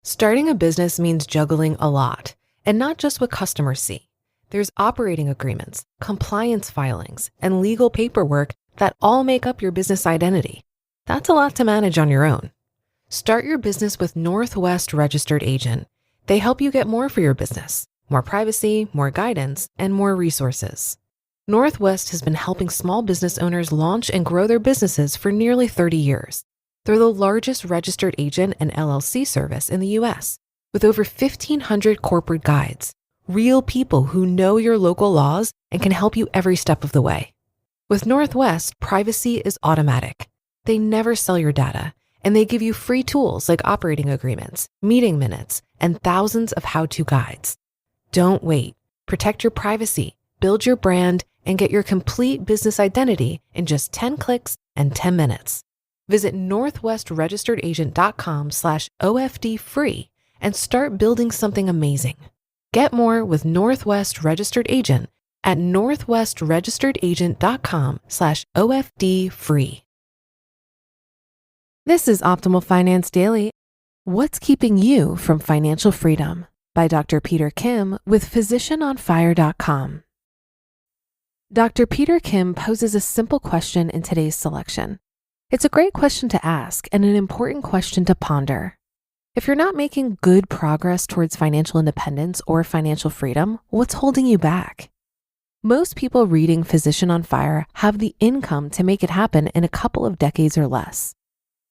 Starting a business means juggling a lot, and not just what customers see. There's operating agreements, compliance filings, and legal paperwork that all make up your business identity. That's a lot to manage on your own. Start your business with Northwest Registered Agent. They help you get more for your business, more privacy, more guidance, and more resources. Northwest has been helping small business owners launch and grow their businesses for nearly 30 years. They're the largest registered agent and LLC service in the U.S., with over 1,500 corporate guides, real people who know your local laws and can help you every step of the way. With Northwest, privacy is automatic. They never sell your data, and they give you free tools like operating agreements, meeting minutes, and thousands of how-to guides. Don't wait. Protect your privacy, build your brand, and get your complete business identity in just 10 clicks and 10 minutes. Visit northwestregisteredagent.com/OFD-free and start building something amazing. Get more with Northwest Registered Agent at northwestregisteredagent.com/OFD-free. This is Optimal Finance Daily. What's keeping you from financial freedom? By Dr. Peter Kim with physicianonfire.com. Dr. Peter Kim poses a simple question in today's selection. It's a great question to ask and an important question to ponder. If you're not making good progress towards financial independence or financial freedom, what's holding you back? Most people reading Physician on Fire have the income to make it happen in a couple of decades or less.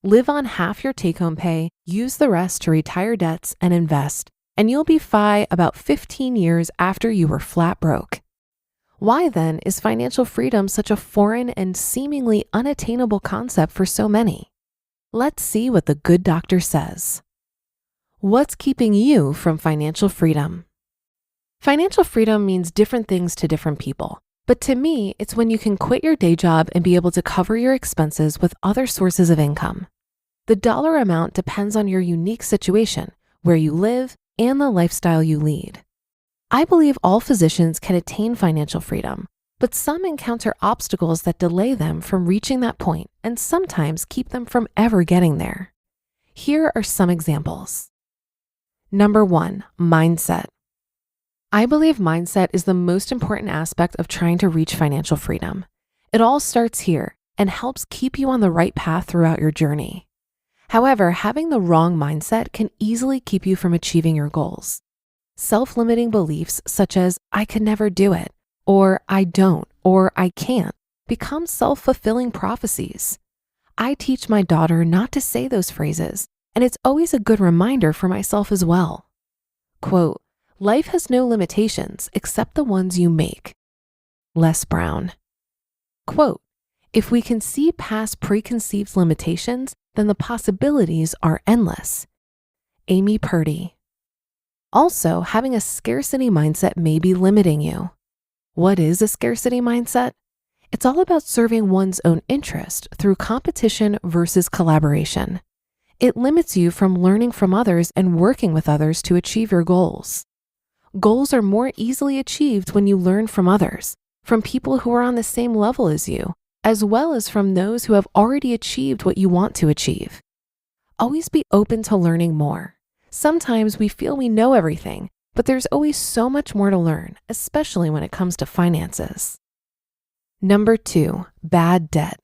Live on half your take-home pay, use the rest to retire debts and invest, and you'll be FI about 15 years after you were flat broke. Why then is financial freedom such a foreign and seemingly unattainable concept for so many? Let's see what the good doctor says. What's keeping you from financial freedom? Financial freedom means different things to different people, but to me, it's when you can quit your day job and be able to cover your expenses with other sources of income. The dollar amount depends on your unique situation, where you live, and the lifestyle you lead. I believe all physicians can attain financial freedom, but some encounter obstacles that delay them from reaching that point and sometimes keep them from ever getting there. Here are some examples. Number 1, mindset. I believe mindset is the most important aspect of trying to reach financial freedom. It all starts here and helps keep you on the right path throughout your journey. However, having the wrong mindset can easily keep you from achieving your goals. Self-limiting beliefs such as I could never do it, or I don't, or I can't, become self-fulfilling prophecies. I teach my daughter not to say those phrases, and it's always a good reminder for myself as well. Quote, life has no limitations except the ones you make. Les Brown. Quote, if we can see past preconceived limitations, then the possibilities are endless. Amy Purdy. Also, having a scarcity mindset may be limiting you. What is a scarcity mindset? It's all about serving one's own interest through competition versus collaboration. It limits you from learning from others and working with others to achieve your goals. Goals are more easily achieved when you learn from others, from people who are on the same level as you, as well as from those who have already achieved what you want to achieve. Always be open to learning more. Sometimes we feel we know everything, but there's always so much more to learn, especially when it comes to finances. Number 2, bad debt.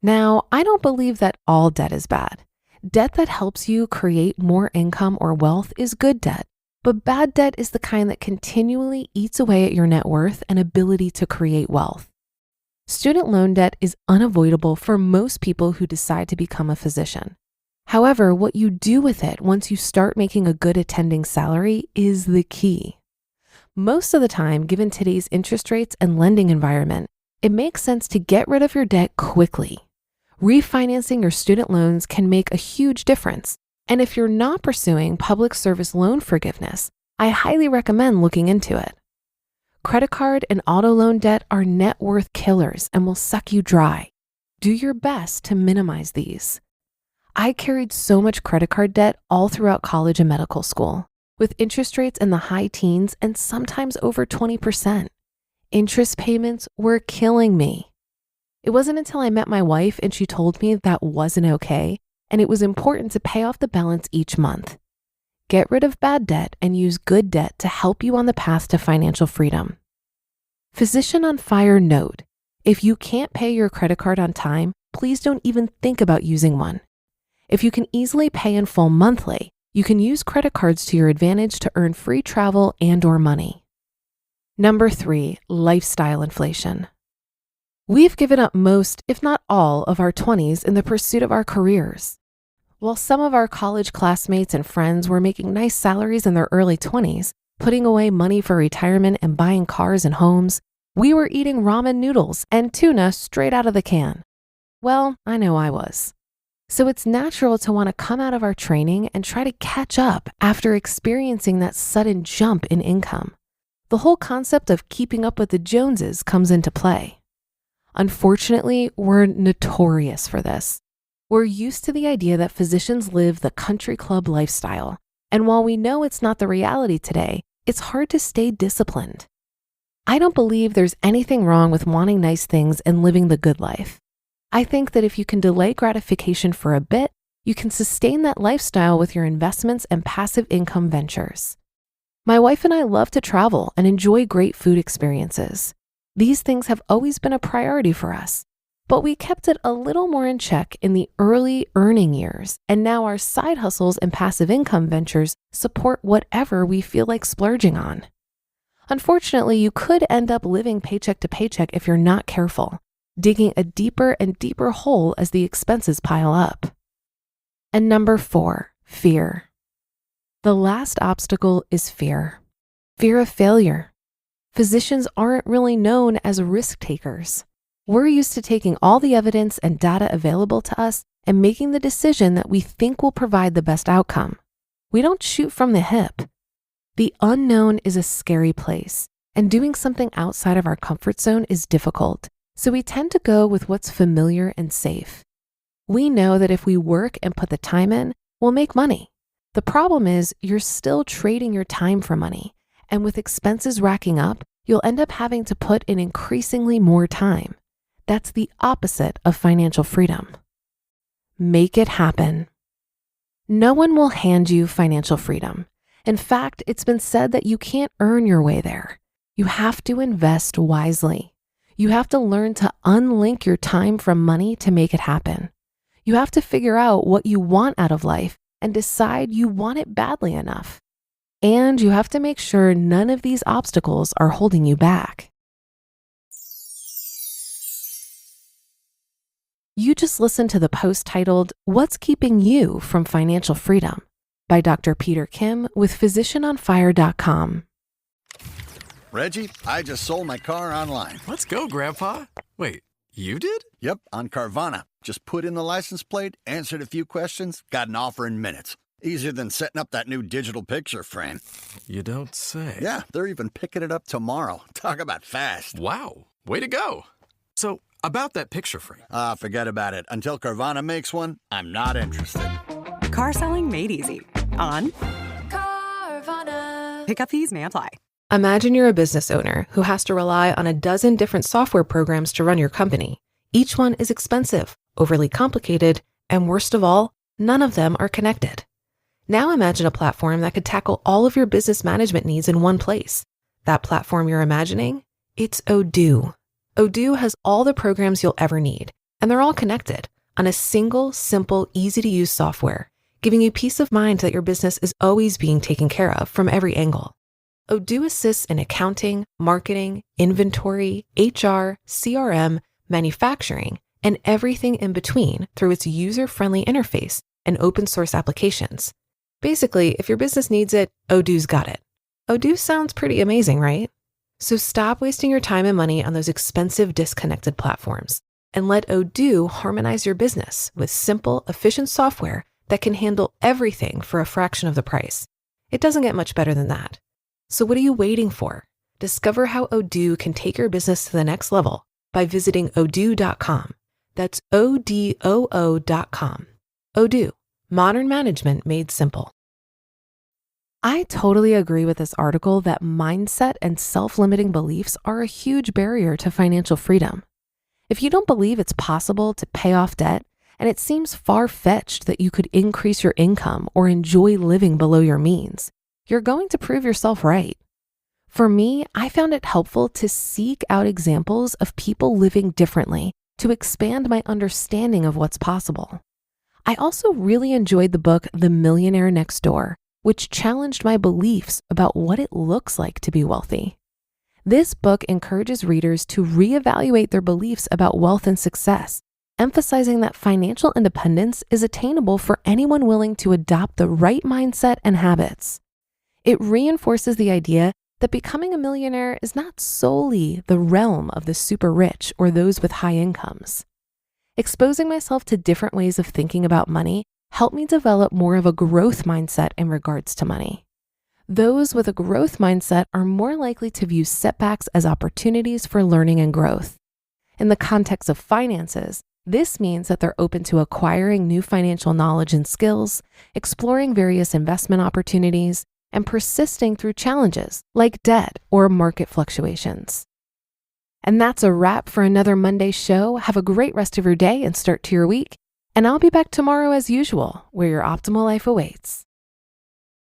Now, I don't believe that all debt is bad. Debt that helps you create more income or wealth is good debt, but bad debt is the kind that continually eats away at your net worth and ability to create wealth. Student loan debt is unavoidable for most people who decide to become a physician. However, what you do with it once you start making a good attending salary is the key. Most of the time, given today's interest rates and lending environment, it makes sense to get rid of your debt quickly. Refinancing your student loans can make a huge difference. And if you're not pursuing public service loan forgiveness, I highly recommend looking into it. Credit card and auto loan debt are net worth killers and will suck you dry. Do your best to minimize these. I carried so much credit card debt all throughout college and medical school, with interest rates in the high teens and sometimes over 20%. Interest payments were killing me. It wasn't until I met my wife and she told me that wasn't okay, and it was important to pay off the balance each month. Get rid of bad debt and use good debt to help you on the path to financial freedom. Physician on F.I.R.E note: if you can't pay your credit card on time, please don't even think about using one. If you can easily pay in full monthly, you can use credit cards to your advantage to earn free travel and/or money. Number 3, lifestyle inflation. We've given up most, if not all, of our 20s in the pursuit of our careers. While some of our college classmates and friends were making nice salaries in their early 20s, putting away money for retirement and buying cars and homes, we were eating ramen noodles and tuna straight out of the can. Well, I know I was. So it's natural to want to come out of our training and try to catch up after experiencing that sudden jump in income. The whole concept of keeping up with the Joneses comes into play. Unfortunately, we're notorious for this. We're used to the idea that physicians live the country club lifestyle, and while we know it's not the reality today, it's hard to stay disciplined. I don't believe there's anything wrong with wanting nice things and living the good life. I think that if you can delay gratification for a bit, you can sustain that lifestyle with your investments and passive income ventures. My wife and I love to travel and enjoy great food experiences. These things have always been a priority for us, but we kept it a little more in check in the early earning years, and now our side hustles and passive income ventures support whatever we feel like splurging on. Unfortunately, you could end up living paycheck to paycheck if you're not careful, digging a deeper and deeper hole as the expenses pile up. And number 4, fear. The last obstacle is fear. Fear of failure. Physicians aren't really known as risk takers. We're used to taking all the evidence and data available to us and making the decision that we think will provide the best outcome. We don't shoot from the hip. The unknown is a scary place, and doing something outside of our comfort zone is difficult, so we tend to go with what's familiar and safe. We know that if we work and put the time in, we'll make money. The problem is you're still trading your time for money, and with expenses racking up, you'll end up having to put in increasingly more time. That's the opposite of financial freedom. Make it happen. No one will hand you financial freedom. In fact, it's been said that you can't earn your way there. You have to invest wisely. You have to learn to unlink your time from money to make it happen. You have to figure out what you want out of life and decide you want it badly enough. And you have to make sure none of these obstacles are holding you back. You just listened to the post titled, "What's Keeping You from Financial Freedom?" by Dr. Peter Kim with physicianonfire.com. Reggie, I just sold my car online. Let's go, Grandpa. Wait, you did? Yep, on Carvana. Just put in the license plate, answered a few questions, got an offer in minutes. Easier than setting up that new digital picture frame. You don't say. Yeah, they're even picking it up tomorrow. Talk about fast. Wow, way to go. So, about that picture frame. Forget about it. Until Carvana makes one, I'm not interested. Car selling made easy. On Carvana. pickup fees may apply. Imagine you're a business owner who has to rely on a dozen different software programs to run your company. Each one is expensive, overly complicated, and worst of all, none of them are connected. Now imagine a platform that could tackle all of your business management needs in one place. That platform you're imagining? It's Odoo. Odoo has all the programs you'll ever need, and they're all connected on a single, simple, easy-to-use software, giving you peace of mind that your business is always being taken care of from every angle. Odoo assists in accounting, marketing, inventory, HR, CRM, manufacturing, and everything in between through its user-friendly interface and open-source applications. Basically, if your business needs it, Odoo's got it. Odoo sounds pretty amazing, right? So stop wasting your time and money on those expensive disconnected platforms and let Odoo harmonize your business with simple, efficient software that can handle everything for a fraction of the price. It doesn't get much better than that. So what are you waiting for? Discover how Odoo can take your business to the next level by visiting odoo.com. That's ODOO.com. Odoo, modern management made simple. I totally agree with this article that mindset and self-limiting beliefs are a huge barrier to financial freedom. If you don't believe it's possible to pay off debt and it seems far-fetched that you could increase your income or enjoy living below your means, you're going to prove yourself right. For me, I found it helpful to seek out examples of people living differently to expand my understanding of what's possible. I also really enjoyed the book The Millionaire Next Door, which challenged my beliefs about what it looks like to be wealthy. This book encourages readers to reevaluate their beliefs about wealth and success, emphasizing that financial independence is attainable for anyone willing to adopt the right mindset and habits. It reinforces the idea that becoming a millionaire is not solely the realm of the super rich or those with high incomes. Exposing myself to different ways of thinking about money helped me develop more of a growth mindset in regards to money. Those with a growth mindset are more likely to view setbacks as opportunities for learning and growth. In the context of finances, this means that they're open to acquiring new financial knowledge and skills, exploring various investment opportunities, and persisting through challenges like debt or market fluctuations. And that's a wrap for another Monday show. Have a great rest of your day and start to your week. And I'll be back tomorrow as usual, where your optimal life awaits.